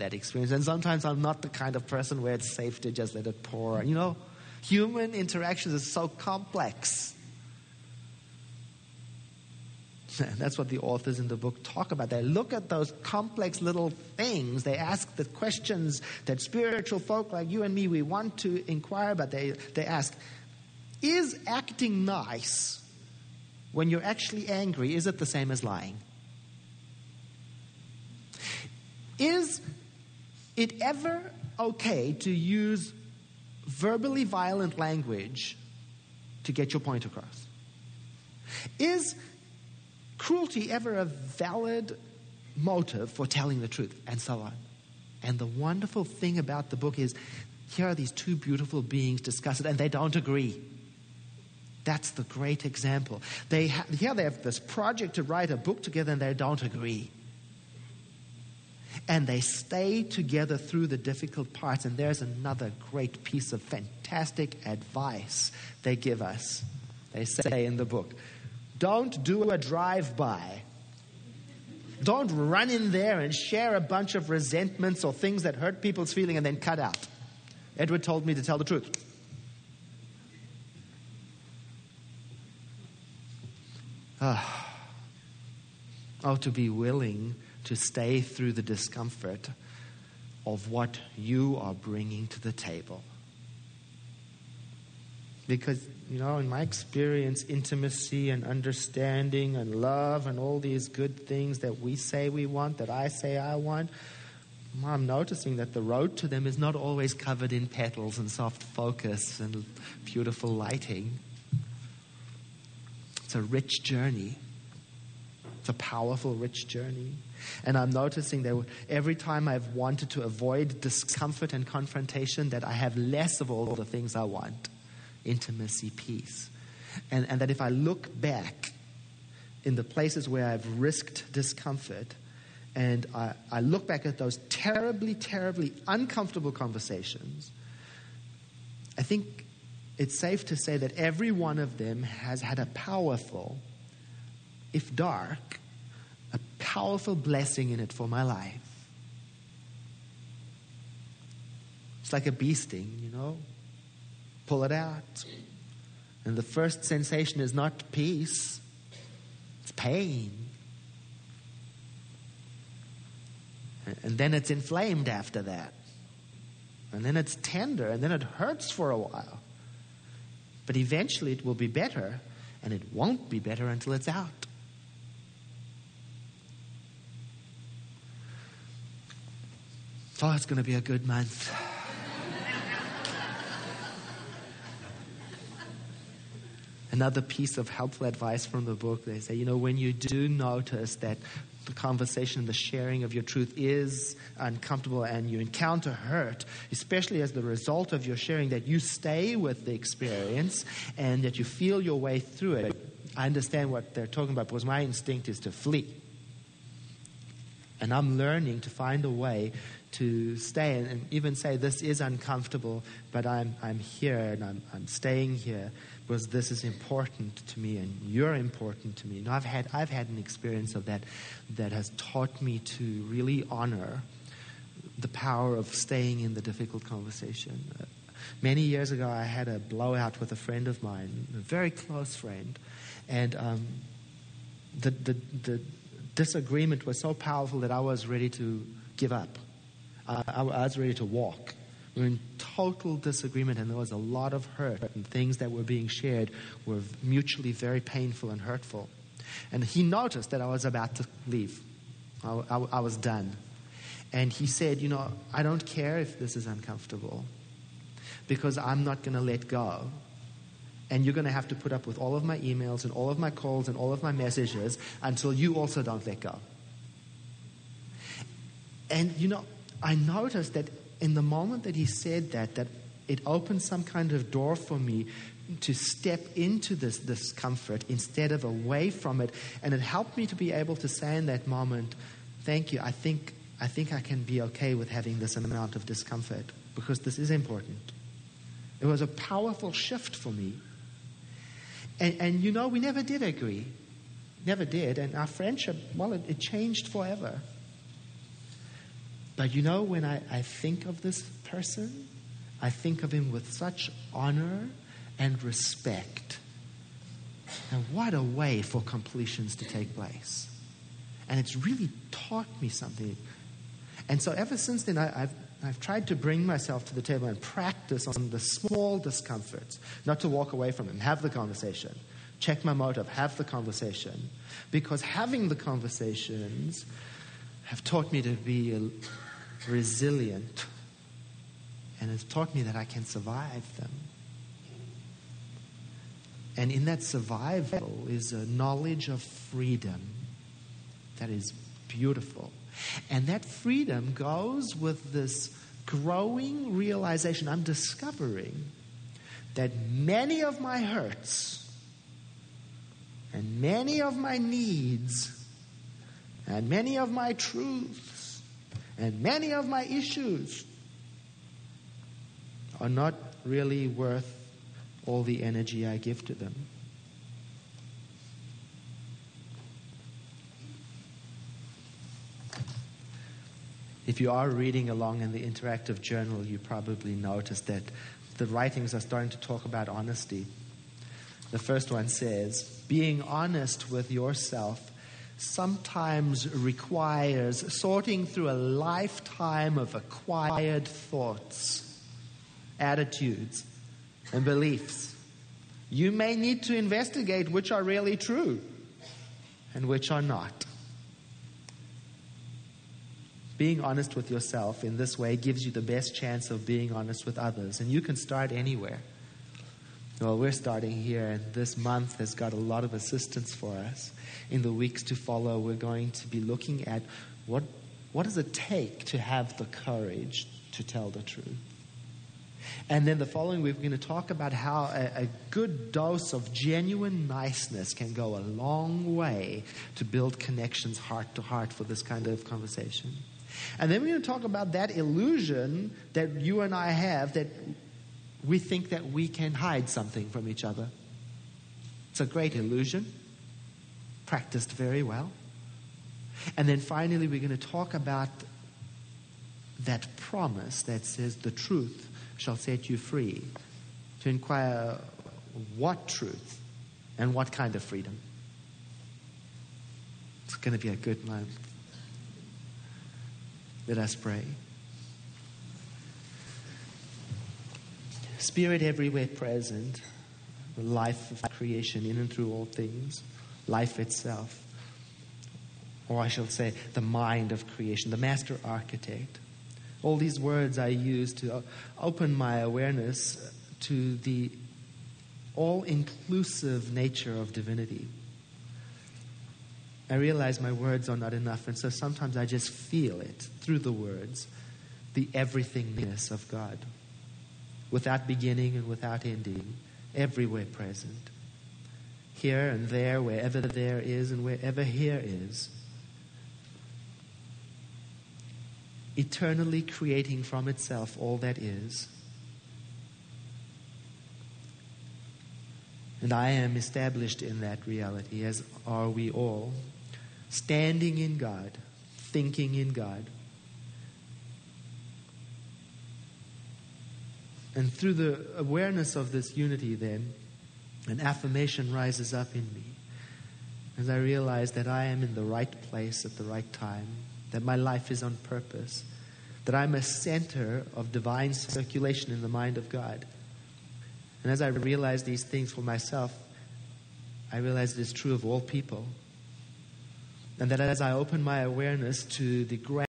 that experience. And sometimes I'm not the kind of person where it's safe to just let it pour. You know, human interactions is so complex. And that's what the authors in the book talk about. They look at those complex little things. They ask the questions that spiritual folk like you and me, we want to inquire about. They ask, is acting nice when you're actually angry, is it the same as lying? Is it ever okay to use verbally violent language to get your point across? Is cruelty ever a valid motive for telling the truth? And so on. And the wonderful thing about the book is, here are these two beautiful beings discuss it, and they don't agree. That's the great example. They have this project to write a book together, and they don't agree. And they stay together through the difficult parts. And there's another great piece of fantastic advice they give us. They say in the book, don't do a drive-by. Don't run in there and share a bunch of resentments or things that hurt people's feeling and then cut out. Edward told me to tell the truth. Oh, to be willing to stay through the discomfort of what you are bringing to the table. Because, you know, in my experience, intimacy and understanding and love and all these good things that we say we want, that I say I want, I'm noticing that the road to them is not always covered in petals and soft focus and beautiful lighting. It's a rich journey. It's a powerful, rich journey. And I'm noticing that every time I've wanted to avoid discomfort and confrontation, that I have less of all the things I want. Intimacy, peace. And that if I look back in the places where I've risked discomfort, and I look back at those terribly, terribly uncomfortable conversations, I think it's safe to say that every one of them has had a powerful, if dark, a powerful blessing in it for my life. It's like a bee sting, you know. Pull it out. And the first sensation is not peace. It's pain. And then it's inflamed after that. And then it's tender. And then it hurts for a while. But eventually it will be better. And it won't be better until it's out. Oh, it's going to be a good month. Another piece of helpful advice from the book, they say, you know, when you do notice that the conversation, the sharing of your truth is uncomfortable and you encounter hurt, especially as the result of your sharing, that you stay with the experience and that you feel your way through it. I understand what they're talking about because my instinct is to flee. And I'm learning to find a way to stay and even say, this is uncomfortable, but I'm here and I'm staying here because this is important to me and you're important to me. And I've had an experience of that has taught me to really honor the power of staying in the difficult conversation. Many years ago, I had a blowout with a friend of mine, a very close friend, and the disagreement was so powerful that I was ready to give up. I was ready to walk. We were in total disagreement, and there was a lot of hurt, and things that were being shared were mutually very painful and hurtful. And he noticed that I was about to leave. I was done. And he said, you know, I don't care if this is uncomfortable because I'm not going to let go. And you're going to have to put up with all of my emails and all of my calls and all of my messages until you also don't let go. And, you know, I noticed that in the moment that he said that it opened some kind of door for me to step into this discomfort instead of away from it. And it helped me to be able to say in that moment, thank you, I think I can be okay with having this amount of discomfort because this is important. It was a powerful shift for me. And you know, we never did agree. Never did. And our friendship, well, it changed forever. But when I think of this person, I think of him with such honor and respect. And what a way for completions to take place. And it's really taught me something. And so ever since then, I've tried to bring myself to the table and practice on the small discomforts, not to walk away from them, have the conversation, check my motive, have the conversation. Because having the conversations have taught me to be resilient, and it's taught me that I can survive them. And in that survival is a knowledge of freedom that is beautiful. And that freedom goes with this growing realization. I'm discovering that many of my hurts and many of my needs and many of my truths and many of my issues are not really worth all the energy I give to them. If you are reading along in the interactive journal, you probably noticed that the writings are starting to talk about honesty. The first one says, being honest with yourself sometimes requires sorting through a lifetime of acquired thoughts, attitudes, and beliefs. You may need to investigate which are really true and which are not. Being honest with yourself in this way gives you the best chance of being honest with others. And you can start anywhere. Well, we're starting here, and this month has got a lot of assistance for us. In the weeks to follow, we're going to be looking at what does it take to have the courage to tell the truth. And then the following week, we're going to talk about how a good dose of genuine niceness can go a long way to build connections heart to heart for this kind of conversation. And then we're going to talk about that illusion that you and I have, that we think that we can hide something from each other. It's a great illusion, practiced very well. And then finally, we're going to talk about that promise that says the truth shall set you free, to inquire what truth and what kind of freedom. It's going to be a good month. Let us pray. Spirit everywhere present, the life of creation in and through all things, life itself, or I shall say the mind of creation, the master architect. All these words I use to open my awareness to the all-inclusive nature of divinity. I realize my words are not enough, and so sometimes I just feel it through the words, the everythingness of God, without beginning and without ending, everywhere present, here and there, wherever there is and wherever here is, eternally creating from itself all that is. And I am established in that reality, as are we all, standing in God, thinking in God. And through the awareness of this unity then, an affirmation rises up in me as I realize that I am in the right place at the right time, that my life is on purpose, that I'm a center of divine circulation in the mind of God. And as I realize these things for myself, I realize it is true of all people. And that as I open my awareness to the grand